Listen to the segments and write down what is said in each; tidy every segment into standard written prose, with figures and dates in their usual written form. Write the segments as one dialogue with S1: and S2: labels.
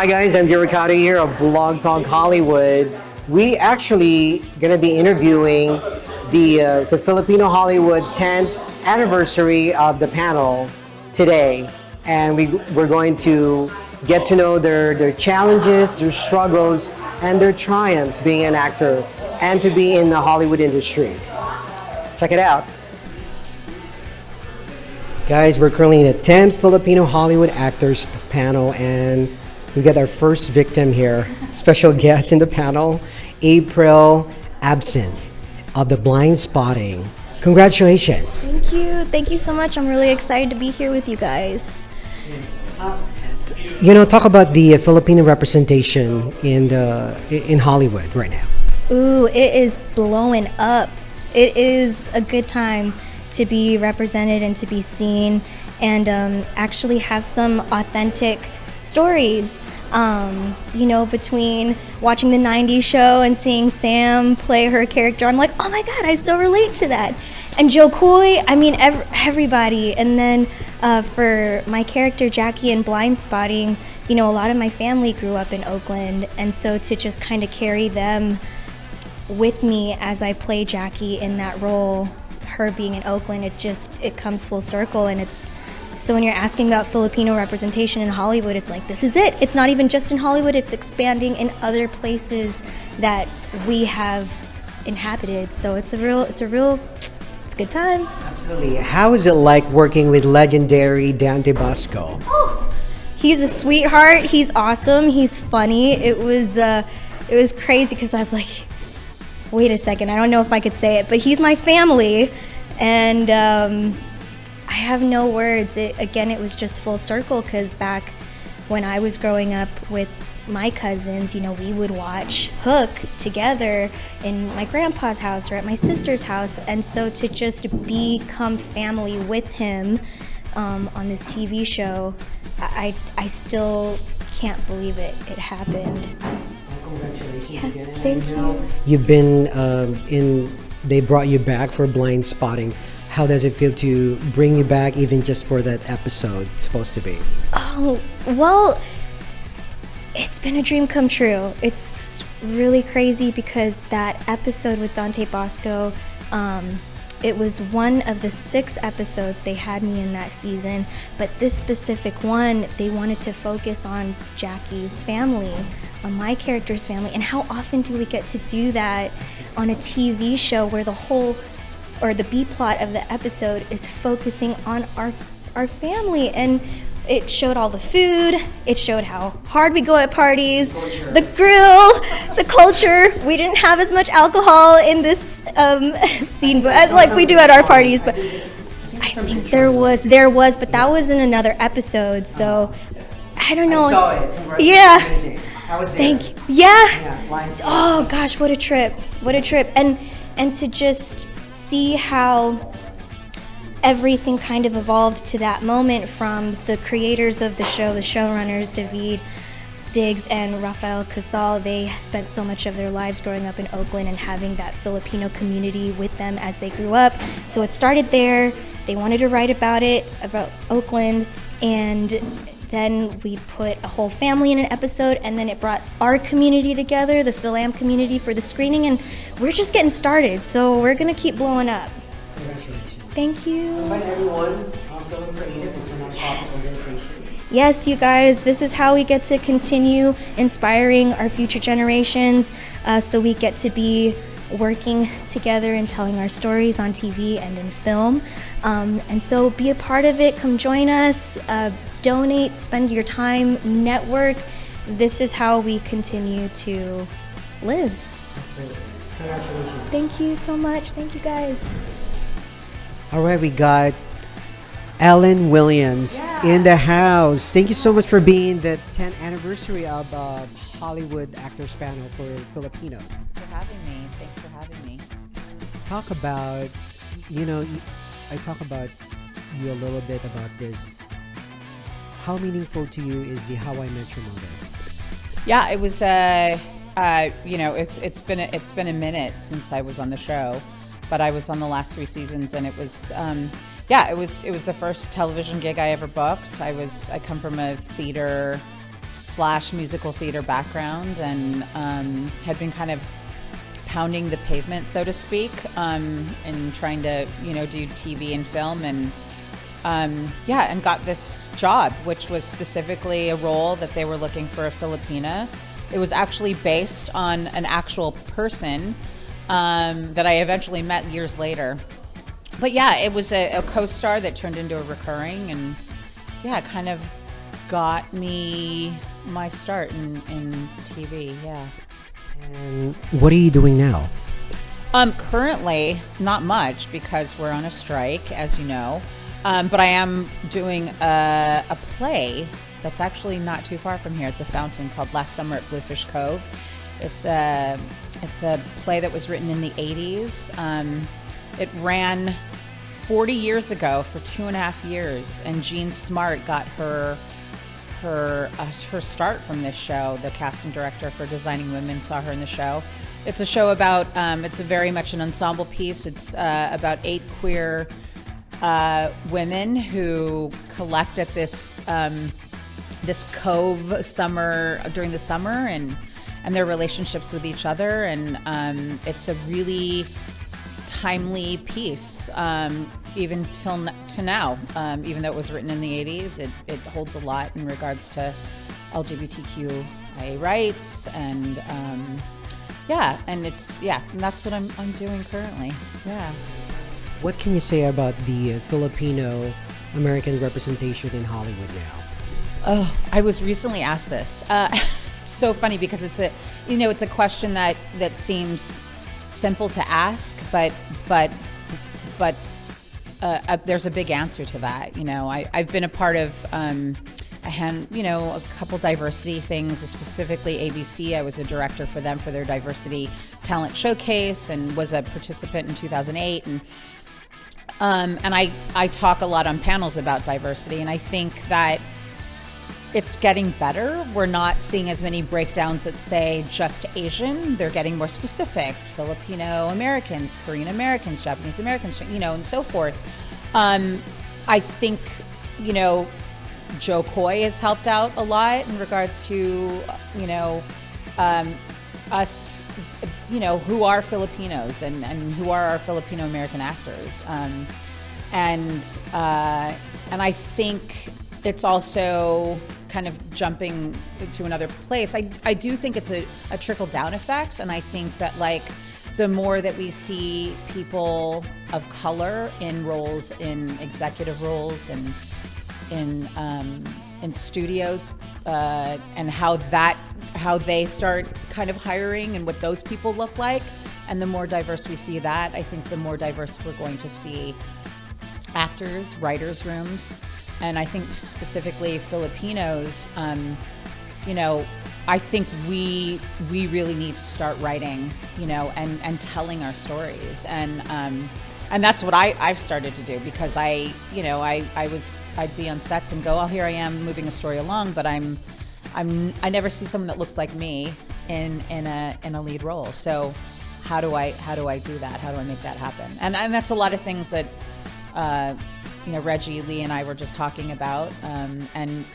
S1: Hi guys, I'm Ricardo here of Blogtalk Hollywood. We actually gonna be interviewing the Filipino Hollywood 10th anniversary of the panel today, and we're going to get to know their challenges, their struggles, and their triumphs being an actor and to be in the Hollywood industry. Check it out. Guys, we're currently in the 10th Filipino Hollywood Actors panel, and we got our first victim here. Special guest in the panel, April Absinthe of the Blind Spotting. Congratulations.
S2: Thank you so much. I'm really excited to be here with you guys.
S1: Talk about the Filipino representation in Hollywood right now.
S2: Ooh, it is blowing up. It is a good time to be represented and to be seen, and actually have some authentic stories. Between watching the 90s show and seeing Sam play her character, I'm like, oh my God, I so relate to that. And Joe Coy, I mean, everybody. And then for my character Jackie in Blind Spotting, a lot of my family grew up in Oakland, and so to just kind of carry them with me as I play Jackie in that role, her being in Oakland, it comes full circle. And so when you're asking about Filipino representation in Hollywood, it's like, this is it. It's not even just in Hollywood, it's expanding in other places that we have inhabited. So it's a good time.
S1: Absolutely. How is it like working with legendary Kian Basco?
S2: Oh, he's a sweetheart. He's awesome. He's funny. It was crazy because I was like, wait a second, I don't know if I could say it, but he's my family, and I have no words. It was just full circle, because back when I was growing up with my cousins, we would watch Hook together in my grandpa's house or at my sister's house, and so to just become family with him on this TV show, I still can't believe it happened.
S1: Congratulations again.
S2: Thank you.
S1: You've been they brought you back for Blind Spotting. How does it feel to bring you back, even just for that episode it's supposed to be?
S2: Oh, well, it's been a dream come true. It's really crazy because that episode with Dante Bosco, it was one of the 6 episodes they had me in that season, but this specific one, they wanted to focus on Jackie's family, on my character's family, and how often do we get to do that on a TV show where the B plot of the episode is focusing on our family. And it showed all the food, it showed how hard we go at parties, the grill, the culture. We didn't have as much alcohol in this scene, but like we do at our parties, but I think there was, but that was in another episode, so I don't know.
S1: I saw it.
S2: Yeah.
S1: Amazing. I was there.
S2: Thank you. Yeah. Oh gosh, what a trip. And to just see how everything kind of evolved to that moment, from the creators of the show, the showrunners, David Diggs and Rafael Casal. They spent so much of their lives growing up in Oakland and having that Filipino community with them as they grew up. So it started there. They wanted to write about Oakland, and then we put a whole family in an episode, and then it brought our community together, the FilAm community, for the screening, and we're just getting started, so we're gonna keep blowing up.
S1: Congratulations.
S2: Thank you.
S1: Invite everyone on Film Creative. It's a nonprofit organization.
S2: Yes, you guys, this is how we get to continue inspiring our future generations, so we get to be working together and telling our stories on TV and in film. And so be a part of it. Come join us. Donate, spend your time, network. This is how we continue to live.
S1: Absolutely. Congratulations.
S2: Thank you so much. Thank you, guys.
S1: All right, we got Ellen Williams in the house. Thank you so much for being the 10th anniversary of Hollywood Actors Panel for Filipinos.
S3: Thanks for having me. Thanks for having me.
S1: Talk about, I talk about you a little bit about this. How meaningful to you is the How I Met Your Mother?
S3: Yeah, it was. It's been a minute since I was on the show, but I was on the last 3 seasons, and it was. It was the first television gig I ever booked. I come from a theater / musical theater background, and had been kind of pounding the pavement, so to speak, and trying to, do TV and film, and and got this job, which was specifically a role that they were looking for a Filipina. It was actually based on an actual person that I eventually met years later. But yeah, it was a co-star that turned into a recurring, and kind of got me my start in TV, yeah.
S1: And what are you doing now?
S3: Currently, not much because we're on a strike, as you know. But I am doing a play that's actually not too far from here at the Fountain called Last Summer at Bluefish Cove. It's a play that was written in the 80s. It ran 40 years ago for 2.5 years, and Jean Smart got her start from this show. The casting director for Designing Women saw her in the show. It's a show about, it's very much an ensemble piece. It's about 8 queer women who collect at this cove during the summer, and their relationships with each other. And it's a really timely piece, even to now. Even though it was written in the 80s, it holds a lot in regards to LGBTQIA rights, and and that's what I'm doing currently. Yeah.
S1: What can you say about the Filipino American representation in Hollywood now?
S3: Oh, I was recently asked this. It's so funny because it's a question that seems simple to ask, but there's a big answer to that. I've been a part of a couple diversity things, specifically ABC. I was a director for them for their diversity talent showcase, and was a participant in 2008. And I talk a lot on panels about diversity, and I think that it's getting better. We're not seeing as many breakdowns that say just Asian. They're getting more specific. Filipino Americans, Korean Americans, Japanese Americans, and so forth. I think, Joe Coy has helped out a lot in regards to, us, who are Filipinos and who are our Filipino American actors. And I think it's also kind of jumping to another place. I do think it's a trickle-down effect, and I think that the more that we see people of color in roles, in executive roles, and in studios, and how they start kind of hiring and what those people look like, and the more diverse we see that, I think the more diverse we're going to see actors, writers' rooms. And I think specifically Filipinos, I think we really need to start writing, and telling our stories. And that's what I've started to do, because I'd be on sets and go, oh, here I am moving a story along, but I never see someone that looks like me in a lead role. So how do I do that? How do I make that happen? And that's a lot of things that Reggie Lee and I were just talking about. And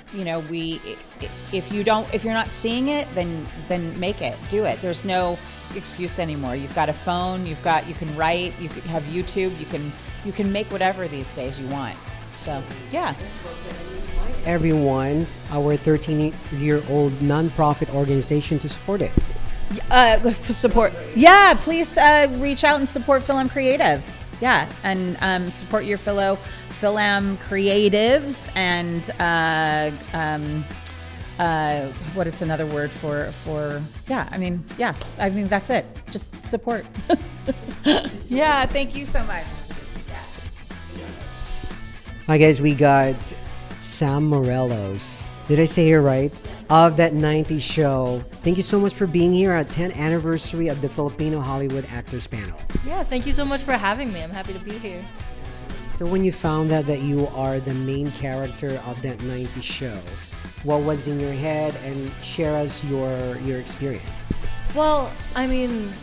S3: if you're not seeing it, then make it, do it. There's no excuse anymore. You've got a phone, you can write, you can have YouTube, you can make whatever these days you want. So yeah.
S1: Everyone, our 13-year-old nonprofit organization, to support it.
S3: Support. Yeah, please reach out and support FilAm Creative. Yeah, and support your FilAm creatives, and what is another word for that's it. Just support. Yeah, thank you so much.
S1: Hi guys, we got Sam Morelos. Did I say it right? Of that 90s show. Thank you so much for being here at 10th anniversary of the Filipino Hollywood Actors Panel.
S4: Yeah, thank you so much for having me. I'm happy to be here.
S1: So when you found out that you are the main character of that 90s show, what was in your head, and share us your experience?
S4: Well, I mean,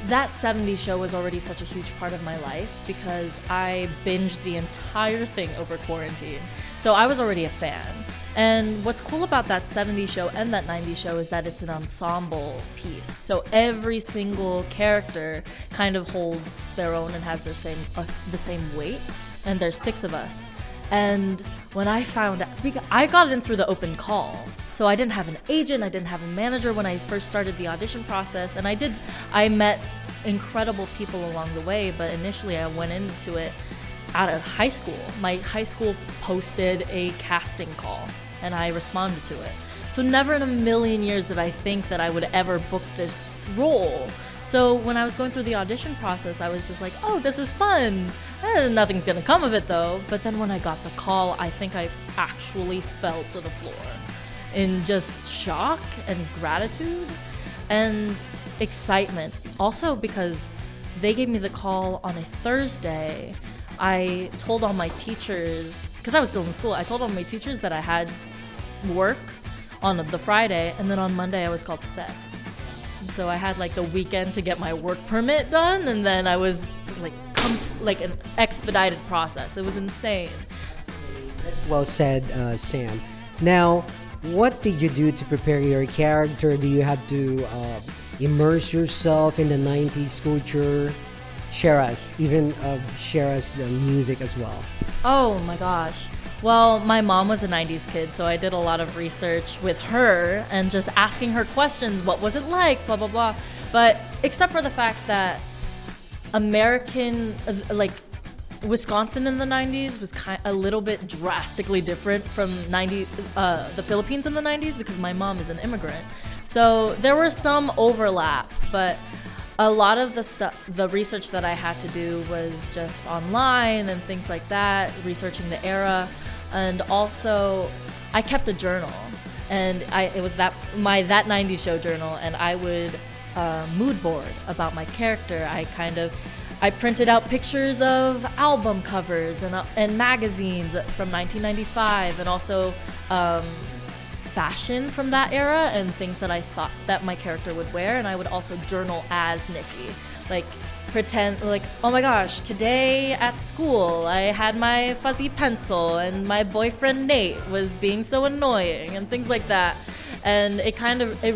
S4: that 70s show was already such a huge part of my life because I binged the entire thing over quarantine. So I was already a fan. And what's cool about that 70s show and that 90s show is that it's an ensemble piece. So every single character kind of holds their own and has the same weight. And there's 6 of us. And when I found out, I got in through the open call. So I didn't have an agent, I didn't have a manager when I first started the audition process. And I met incredible people along the way, but initially I went into it out of high school. My high school posted a casting call and I responded to it. So never in a million years did I think that I would ever book this role. So when I was going through the audition process, I was just like, oh, this is fun. Nothing's gonna come of it though. But then when I got the call, I think I actually fell to the floor in just shock and gratitude and excitement. Also because they gave me the call on a Thursday. I told all my teachers, because I was still in school, I told all my teachers that I had work on the Friday, and then on Monday I was called to set. And so I had like the weekend to get my work permit done, and then I was like an expedited process. It was insane.
S1: That's well said, Sam. Now, what did you do to prepare your character? Do you have to immerse yourself in the 90s culture? Share us the music as well.
S4: Oh my gosh. Well, my mom was a 90s kid, so I did a lot of research with her and just asking her questions. What was it like? Blah, blah, blah. But except for the fact that Wisconsin in the 90s was a little bit drastically different from the Philippines in the 90s because my mom is an immigrant. So there was some overlap, but a lot of the research that I had to do was just online and things like that, researching the era. And also, I kept a journal, and it was that 90s show journal, and I would mood board about my character. I printed out pictures of album covers and magazines from 1995, and also fashion from that era and things that I thought that my character would wear. And I would also journal as Nikki, like pretend like, oh my gosh, today at school I had my fuzzy pencil and my boyfriend Nate was being so annoying and things like that. And it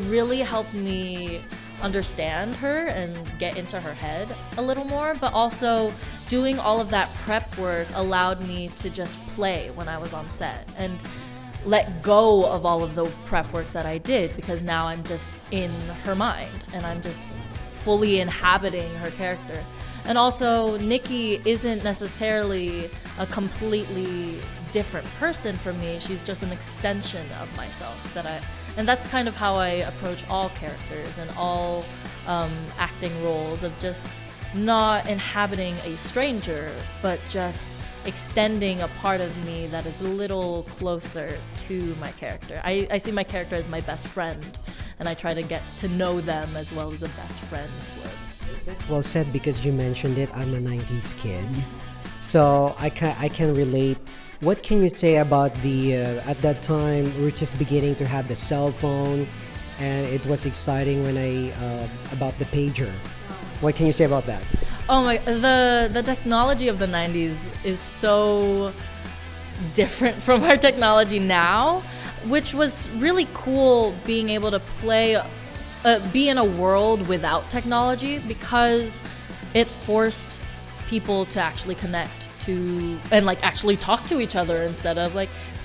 S4: really helped me understand her and get into her head a little more. But also doing all of that prep work allowed me to just play when I was on set and let go of all of the prep work that I did, because now I'm just in her mind and I'm just fully inhabiting her character. And also, Nikki isn't necessarily a completely different person from me. She's just an extension of myself and that's kind of how I approach all characters and all acting roles, of just not inhabiting a stranger, but just extending a part of me that is a little closer to my character. I see my character as my best friend, and I try to get to know them as well as a best friend would.
S1: That's well said, because you mentioned it. I'm a 90s kid, so I can relate. What can you say about at that time we were just beginning to have the cell phone, and it was exciting about the pager. What can you say about that?
S4: Oh my, the technology of the 90s is so different from our technology now, which was really cool, being able to be in a world without technology, because it forced people to actually connect to and actually talk to each other instead of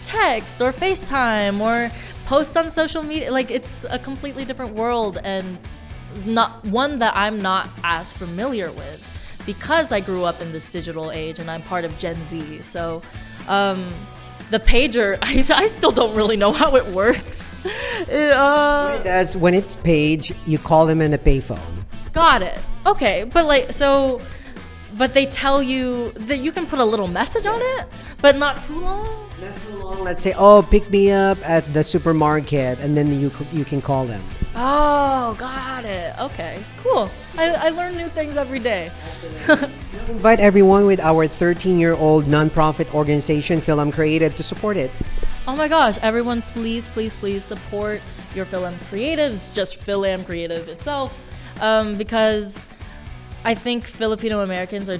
S4: text or FaceTime or post on social media. It's a completely different world, and not one that I'm not as familiar with, because I grew up in this digital age and I'm part of Gen Z. So the pager, I still don't really know how it works.
S1: What it does, when it's page, you call them in a payphone.
S4: Got it. Okay, but they tell you that you can put a little message on it, but not too long.
S1: Not too long. Let's say, oh, pick me up at the supermarket, and then you can call them.
S4: Oh, got it. Okay, cool. I learn new things every day.
S1: Invite everyone with our 13-year-old nonprofit organization, FilAm Creative, to support it.
S4: Oh my gosh, everyone, please, please, please support your FilAm Creatives, just FilAm Creative itself, because I think Filipino Americans are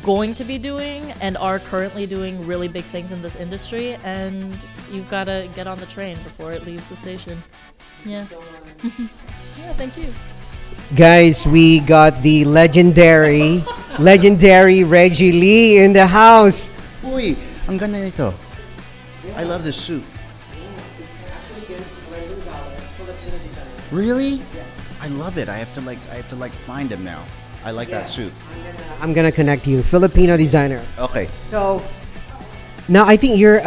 S4: going to be doing, and are currently doing really big things in this industry, and you've got to get on the train before it leaves the station. Yeah. Yeah, thank you.
S1: Guys, we got the legendary Reggie Lee in the house.
S5: Uy, ang ganda nito. I love this suit. Really? Yes. I love it. I have to find him now. I like that suit.
S1: I'm gonna connect you, Filipino designer.
S5: Okay.
S1: So now I think you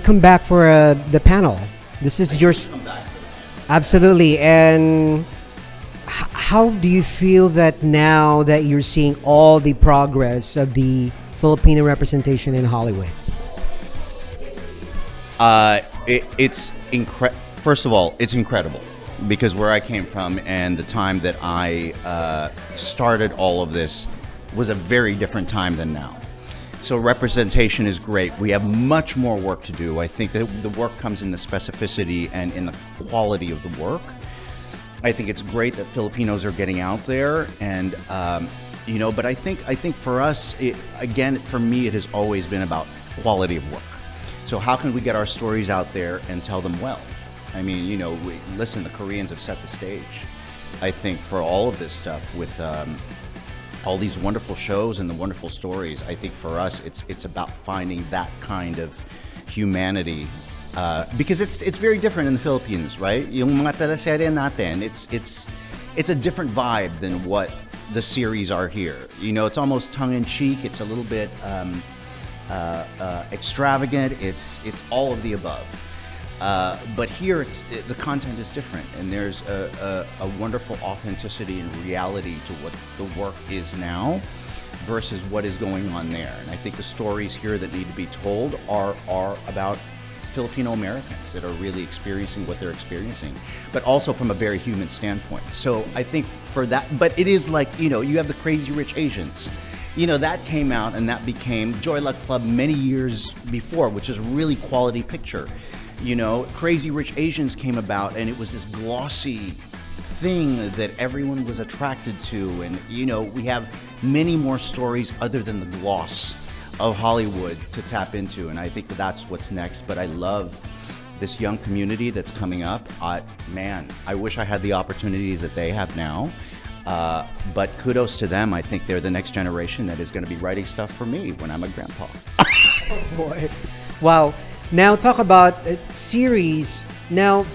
S1: come back for the panel. This is yours. Absolutely. And how do you feel that now that you're seeing all the progress of the Filipino representation in Hollywood?
S5: First of all, it's incredible. Because where I came from and the time that I started all of this was a very different time than now. So representation is great. We have much more work to do. I think that the work comes in the specificity and in the quality of the work. I think it's great that Filipinos are getting out there, and but I think for us, for me, it has always been about quality of work. So how can we get our stories out there and tell them well? I mean, listen, the Koreans have set the stage, I think, for all of this stuff with all these wonderful shows and the wonderful stories. I think for us, it's about finding that kind of humanity, because it's very different in the Philippines, right? Yung mga teleserye natin, it's a different vibe than what the series are here. It's almost tongue-in-cheek. It's a little bit extravagant. It's all of the above. But here, the content is different, and there's a wonderful authenticity and reality to what the work is now versus what is going on there. And I think the stories here that need to be told are about Filipino Americans that are really experiencing what they're experiencing, but also from a very human standpoint. So I think for that, but it is like, you have the Crazy Rich Asians. That came out and that became Joy Luck Club many years before, which is a really quality picture. Crazy Rich Asians came about, and it was this glossy thing that everyone was attracted to. And, we have many more stories other than the gloss of Hollywood to tap into. And I think that's what's next. But I love this young community that's coming up. I wish I had the opportunities that they have now. But kudos to them. I think they're the next generation that is going to be writing stuff for me when I'm a grandpa.
S1: Oh boy. Wow. Now talk about series. Now,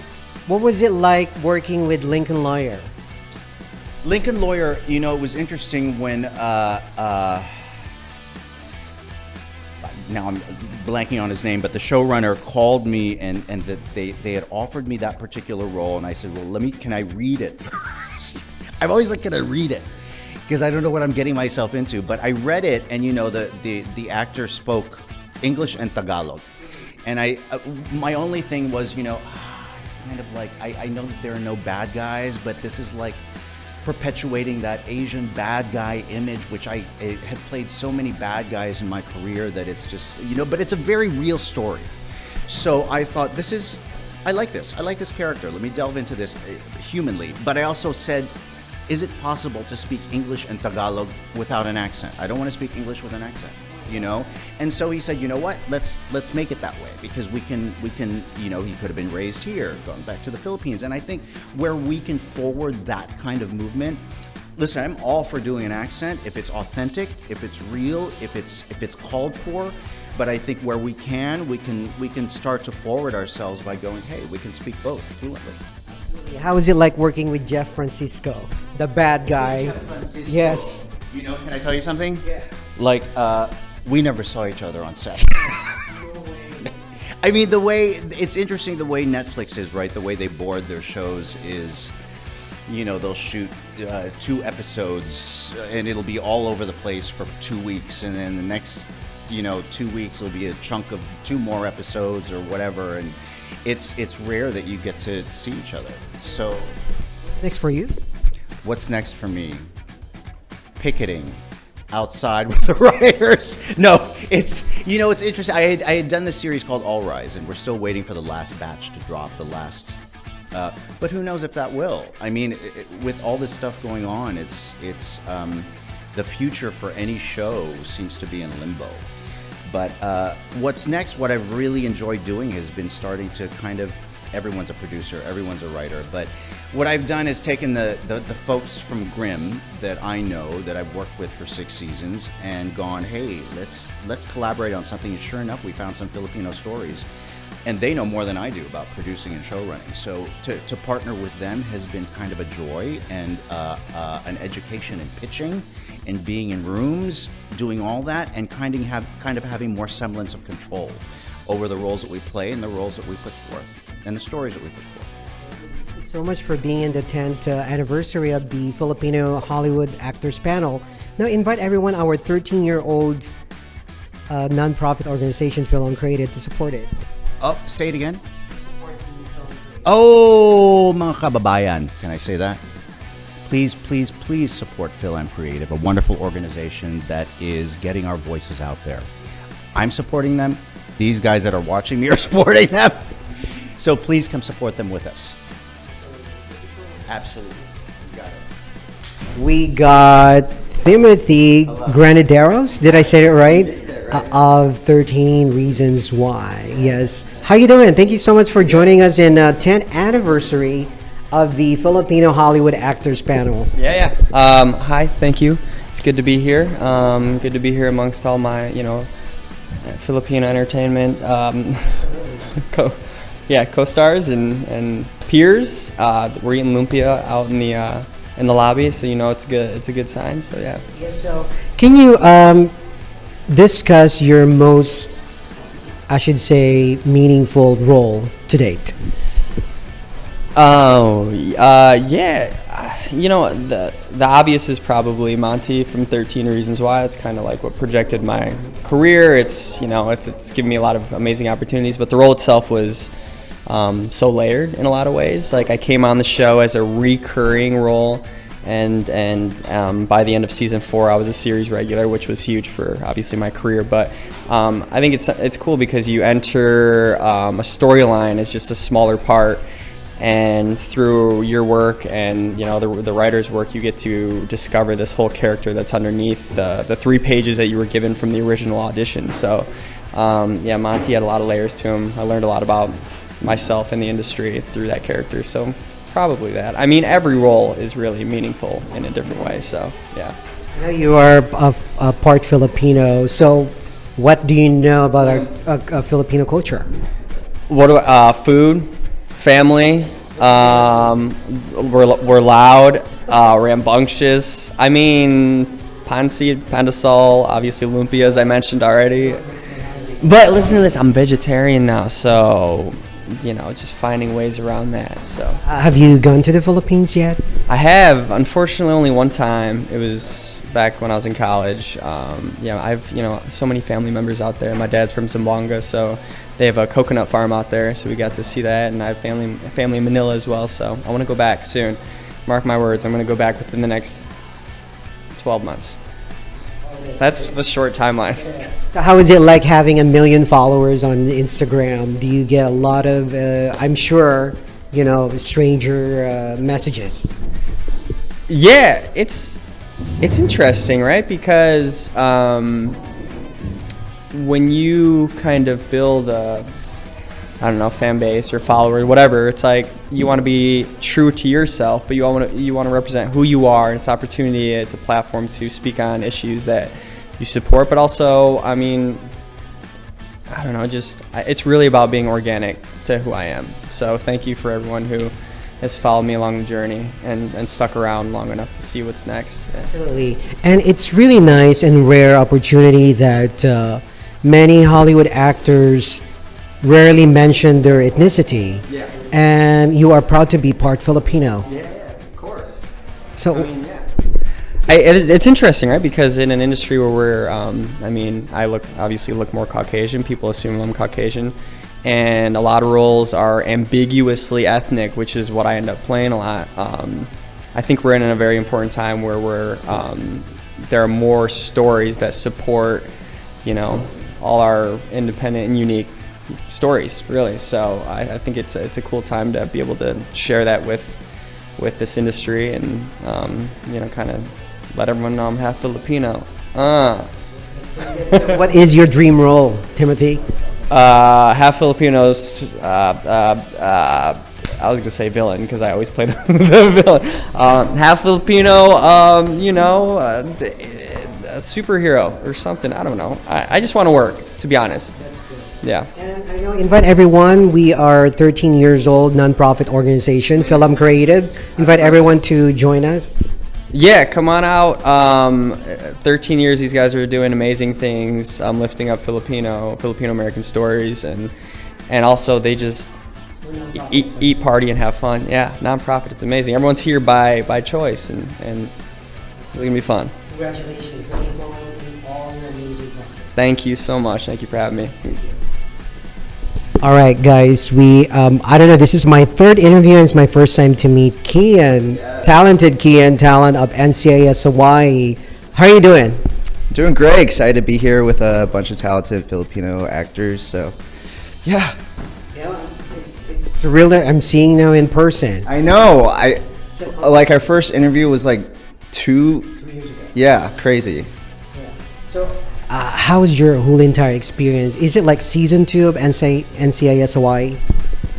S1: what was it like working with Lincoln Lawyer?
S5: Lincoln Lawyer, it was interesting when, now I'm blanking on his name, but the showrunner called me and that they had offered me that particular role, and I said, well, can I read it first? I'm always like, can I read it? Because I don't know what I'm getting myself into. But I read it, and the actor spoke English and Tagalog. And my only thing was, it's kind of like, I know that there are no bad guys, but this is like perpetuating that Asian bad guy image, which I had played so many bad guys in my career that it's just, but it's a very real story. So I thought, I like this. I like this character. Let me delve into this humanly. But I also said, is it possible to speak English and Tagalog without an accent? I don't want to speak English with an accent. And so he said, you know what, let's make it that way, because we can, he could have been raised here, gone back to the Philippines. And I think where we can forward that kind of movement, listen, I'm all for doing an accent if it's authentic, if it's real, if it's called for. But I think where we can start to forward ourselves by going, hey, we can speak both fluently.
S1: How is it like working with Jeff Francisco, the bad guy?
S5: Jeff Francisco.
S1: Yes.
S5: Can I tell you something?
S1: Yes.
S5: Like, we never saw each other on set. I mean, it's interesting the way Netflix is, right? The way they board their shows is, they'll shoot 2 episodes and it'll be all over the place for 2 weeks. And then the next, 2 weeks will be a chunk of 2 more episodes or whatever. And it's rare that you get to see each other. So
S1: what's next for you?
S5: What's next for me? Picketing outside with the writers. No, it's interesting. I had done this series called All Rise, and we're still waiting for the last batch to drop, but who knows if that will. I mean, with all this stuff going on, the future for any show seems to be in limbo. But what's next, what I've really enjoyed doing has been starting to kind of, everyone's a producer, everyone's a writer, but what I've done is taken the folks from Grimm that I know, that I've worked with for 6 seasons, and gone, hey, let's collaborate on something. And sure enough, we found some Filipino stories. And they know more than I do about producing and show running. So to partner with them has been kind of a joy and an education in pitching and being in rooms, doing all that, and kind of having more semblance of control over the roles that we play and the roles that we put forth and the stories that we put forth.
S1: Thank you so much for being in the 10th anniversary of the Filipino Hollywood Actors Panel. Now invite everyone, our 13-year-old non-profit organization FilAm created, to support it.
S5: Oh, say it again. Oh, mga kababayan. Can I say that? Please, please, please support FilAm Creative, a wonderful organization that is getting our voices out there. I'm supporting them. These guys that are watching me are supporting them. So please come support them with us. Absolutely. You got it.
S1: We got Timothy Granaderos. Did I say it right? Of 13 Reasons Why. Yes. How you doing? Thank you so much for joining us in 10th anniversary of the Filipino Hollywood Actors Panel.
S6: Yeah. Hi, thank you. It's good to be here. Good to be here amongst all my, Filipino entertainment co-stars and peers. We're eating lumpia out in the lobby, so it's a good sign. So yeah.
S1: Yes. So can you discuss your most, I should say, meaningful role to date?
S6: Oh, yeah. The obvious is probably Monty from 13 Reasons Why. It's kind of like what projected my career. It's given me a lot of amazing opportunities, but the role itself was so layered in a lot of ways. Like, I came on the show as a recurring role, and by the end of season 4, I was a series regular, which was huge for obviously my career. But I think it's cool because you enter a storyline as just a smaller part, and through your work and the writer's work, you get to discover this whole character that's underneath the 3 pages that you were given from the original audition. So Monty had a lot of layers to him. I learned a lot about myself in the industry through that character. So probably that. I mean, every role is really meaningful in a different way. So yeah.
S1: I know you are a part Filipino. So what do you know about our Filipino culture?
S6: Food, family. We're loud, rambunctious. I mean, pansit, pandesal, obviously lumpia, as I mentioned already. But listen to this, I'm vegetarian now, so just finding ways around that. So
S1: have you gone to the Philippines yet?
S6: I have, unfortunately, only one time. It was back when I was in college. I've so many family members out there. My dad's from Zamboanga, so they have a coconut farm out there, so we got to see that, and I have family in Manila as well, so I want to go back soon. Mark my words, I'm going to go back within the next 12 months. That's the short timeline.
S1: So how is it like having 1 million followers on Instagram? Do you get a lot of, I'm sure, stranger messages?
S6: Yeah, it's interesting, right? Because when you kind of build a fan base or follower, whatever, it's like you want to be true to yourself, but you want to represent who you are. It's opportunity. It's a platform to speak on issues that you support, but also, it's really about being organic to who I am. So thank you for everyone who has followed me along the journey and stuck around long enough to see what's next. Yeah.
S1: Absolutely. And it's really nice and rare opportunity that many Hollywood actors rarely mention their ethnicity. Yeah. And you are proud to be part Filipino.
S6: Yeah, of course.
S1: So
S6: it's interesting, right? Because in an industry where we're, I obviously look more Caucasian. People assume I'm Caucasian, and a lot of roles are ambiguously ethnic, which is what I end up playing a lot. I think we're in a very important time where there are more stories that support, all our independent and unique stories, really. So I think it's a cool time to be able to share that with this industry and kind of let everyone know I'm half Filipino.
S1: What is your dream role, Timothy?
S6: Half Filipinos. I was gonna say villain because I always play the villain. Half Filipino. A superhero or something. I don't know. I just want to work, to be honest.
S1: That's good.
S6: Yeah.
S1: And I know, invite everyone. We are 13 years old, nonprofit organization, FilAm Creative. Invite everyone to join us.
S6: Yeah, come on out. 13 years, these guys are doing amazing things. Lifting up Filipino American stories, and also they just eat, party, and have fun. Yeah, nonprofit. It's amazing. Everyone's here by choice, and this is gonna be fun.
S1: Congratulations. Looking forward to all your amazing projects.
S6: Thank you so much. Thank you for having me.
S1: All right, guys. I don't know. This is my third interview, and it's my first time to meet Kian, talented Kian, talent of NCIS Hawaii. How are you doing?
S5: Doing great. Excited to be here with a bunch of talented Filipino actors. So, yeah.
S1: Yeah, it's surreal. I'm seeing now in person.
S5: I know. Like our first interview was like 2
S1: years ago.
S5: Yeah, crazy.
S1: Yeah. So, how was your whole entire experience? Is it like season 2 of NCIS Hawaii?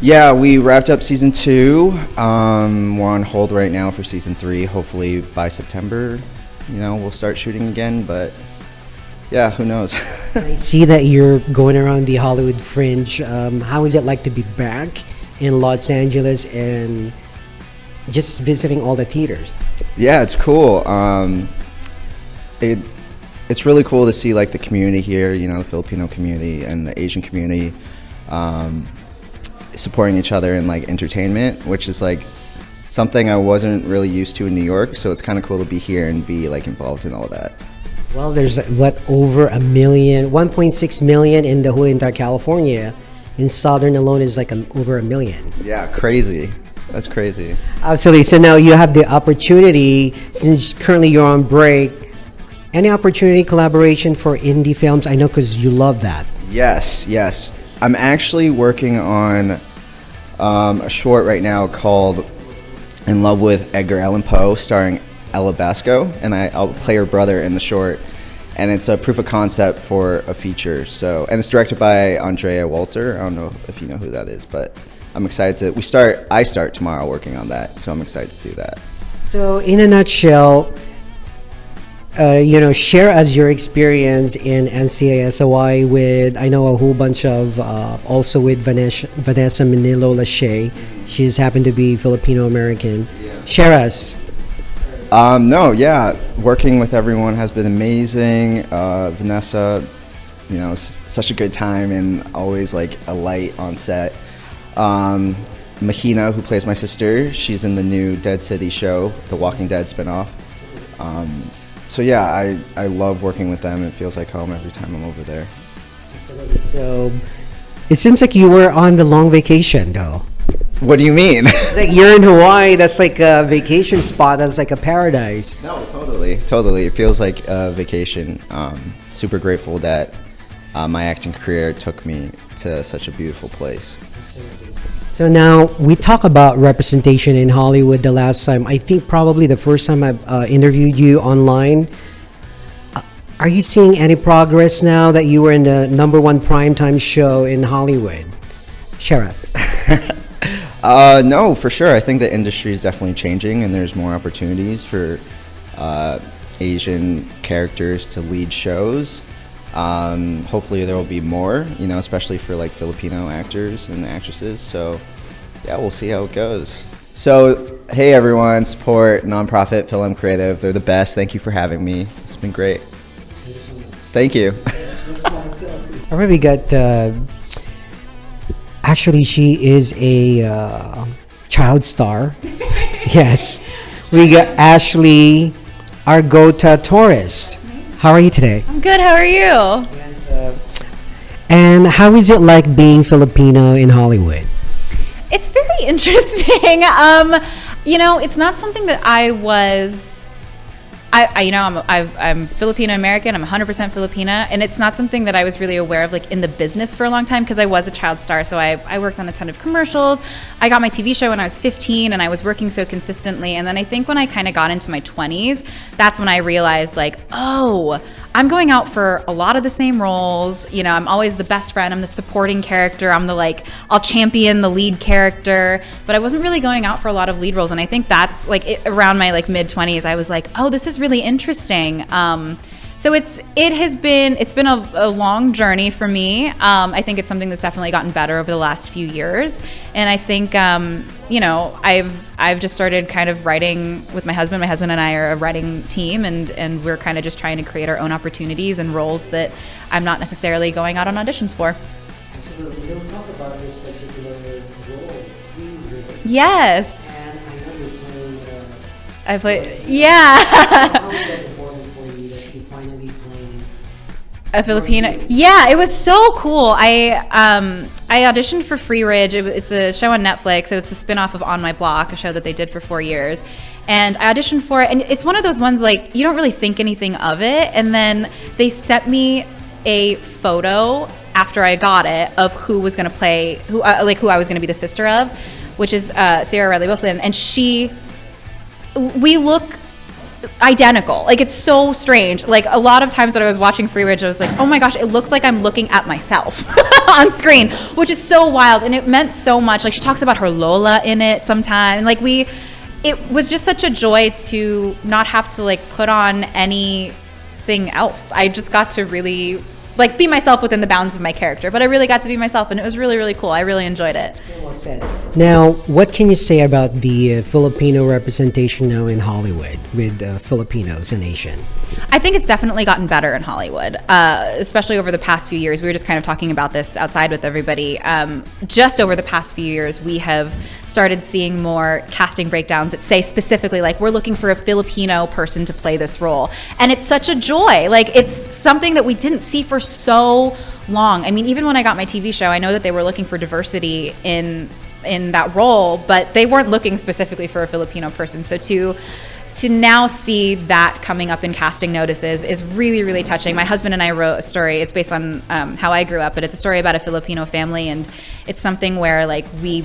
S5: Yeah, we wrapped up season 2. We're on hold right now for season 3. Hopefully by September, we'll start shooting again. But yeah, who knows?
S1: I see that you're going around the Hollywood fringe. How is it like to be back in Los Angeles and just visiting all the theaters?
S5: Yeah, it's cool. It's really cool to see like the community here, the Filipino community and the Asian community supporting each other in like entertainment, which is like something I wasn't really used to in New York. So it's kind of cool to be here and be like involved in all that.
S1: Well, there's over 1.6 million in the whole entire California. In Southern alone is like over 1 million.
S5: Yeah, crazy. That's crazy.
S1: Absolutely. So now you have the opportunity, since currently you're on break, any opportunity collaboration for indie films? I know because you love that.
S5: Yes. I'm actually working on a short right now called In Love with Edgar Allan Poe, starring Ella Basco, and I'll play her brother in the short. And it's a proof of concept for a feature. So, and it's directed by Andrea Walter. I don't know if you know who that is, but I'm excited to. I start tomorrow working on that, so I'm excited to do that.
S1: So, in a nutshell, share us your experience in NCIS Hawaii with, I know a whole bunch of, also with Vanessa Manilo Lachey. She's happened to be Filipino American. Yeah. Share us.
S5: Working with everyone has been amazing. Vanessa, such a good time and always like a light on set. Mahina, who plays my sister, she's in the new Dead City show, the Walking Dead spinoff. So yeah, I love working with them. It feels like home every time I'm over there.
S1: Absolutely. So it seems like you were on the long vacation though.
S5: What do you mean?
S1: Like you're in Hawaii, that's like a vacation spot, that's like a paradise.
S5: No, totally. It feels like a vacation. Super grateful that my acting career took me to such a beautiful place.
S1: So now we talk about representation in Hollywood. The last time, I think probably the first time I've interviewed you online. Are you seeing any progress now that you were in the #1 primetime show in Hollywood? Share us.
S5: No, for sure. I think the industry is definitely changing, and there's more opportunities for Asian characters to lead shows. Hopefully there will be more, especially for like Filipino actors and actresses. So yeah, we'll see how it goes. So hey everyone, support nonprofit FilAm Creative. They're the best. Thank you for having me. It's been great. Thank you.
S1: I really got. Actually, she is a child star. Yes, we got Ashley Argota Torres. How are you today?
S7: I'm good. How are you?
S1: Yes. And how is it like being Filipino in Hollywood?
S7: It's very interesting. It's not something that I I'm Filipino American. I'm 100% Filipina, and it's not something that I was really aware of like in the business for a long time because I was a child star. So I worked on a ton of commercials. I got my TV show when I was 15, and I was working so consistently. And then I think when I kind of got into my 20s, that's when I realized like, oh, I'm going out for a lot of the same roles. You know, I'm always the best friend. I'm the supporting character. I'm the like, I'll champion the lead character. But I wasn't really going out for a lot of lead roles. And I think that's like around my like mid 20s, I was like, oh, this is really interesting. So it's been a long journey for me. I think it's something that's definitely gotten better over the last few years. And I think, you know, I've just started kind of writing with my husband. My husband and I are a writing team, and we're kind of just trying to create our own opportunities and roles that I'm not necessarily going out on auditions for.
S1: Absolutely. Don't talk about this particular role.
S7: Yes.
S1: And I know you're playing.
S7: I play. Yeah.
S1: How is that important for you that you finally playing
S7: a Filipino? Yeah, it was so cool. I auditioned for Free Ridge. It's a show on Netflix. So it's a spinoff of On My Block, a show that they did for 4 years. And I auditioned for it, and it's one of those ones like you don't really think anything of it, and then they sent me a photo after I got it of who was going to play who I was going to be the sister of, which is Sarah Riley Wilson, and we look identical. Like, it's so strange. Like, a lot of times when I was watching Free Ridge, I was like, oh my gosh, it looks like I'm looking at myself on screen, which is so wild. And it meant so much. Like, she talks about her Lola in it sometime. Like, it was just such a joy to not have to like put on anything else. I just got to really like be myself within the bounds of my character, but I really got to be myself, and it was really, really cool. I really enjoyed it.
S1: Well said. Now, what can you say about the Filipino representation now in Hollywood with Filipinos in Asian?
S7: I think it's definitely gotten better in Hollywood, especially over the past few years. We were just kind of talking about this outside with everybody. Just over the past few years, we have started seeing more casting breakdowns that say specifically, like, we're looking for a Filipino person to play this role. And it's such a joy. Like, it's something that we didn't see for so long. I mean, even when I got my TV show, I know that they were looking for diversity in that role, but they weren't looking specifically for a Filipino person. So to now see that coming up in casting notices is really, really touching. My husband and I wrote a story. It's based on how I grew up, but it's a story about a Filipino family, and it's something where like we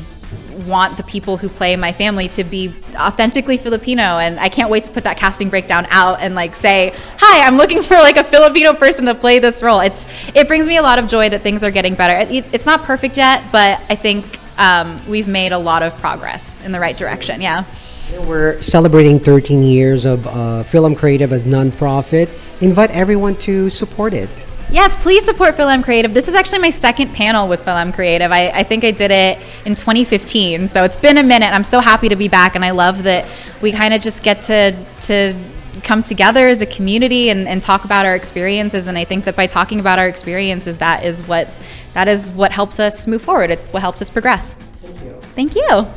S7: want the people who play my family to be authentically Filipino, and I can't wait to put that casting breakdown out and like say, hi, I'm looking for like a Filipino person to play this role. It brings me a lot of joy that things are getting better. It's not perfect yet, but I think we've made a lot of progress in the right direction. Yeah.
S1: We're celebrating 13 years of FilAm Creative as nonprofit. Invite everyone to support it.
S7: Yes, please support FilAm Creative. This is actually my second panel with FilAm Creative. I think I did it in 2015, so it's been a minute. I'm so happy to be back, and I love that we kind of just get to come together as a community and talk about our experiences. And I think that by talking about our experiences, that is what helps us move forward. It's what helps us progress.
S1: Thank you.
S7: Thank you.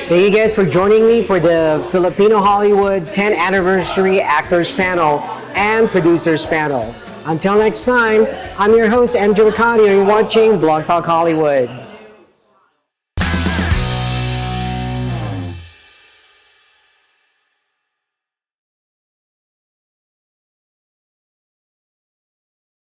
S1: Thank you guys for joining me for the Filipino Hollywood 10th Anniversary Actors Panel and Producers Panel. Until next time, I'm your host, MJ Licani, and you're watching Blogtalk Hollywood.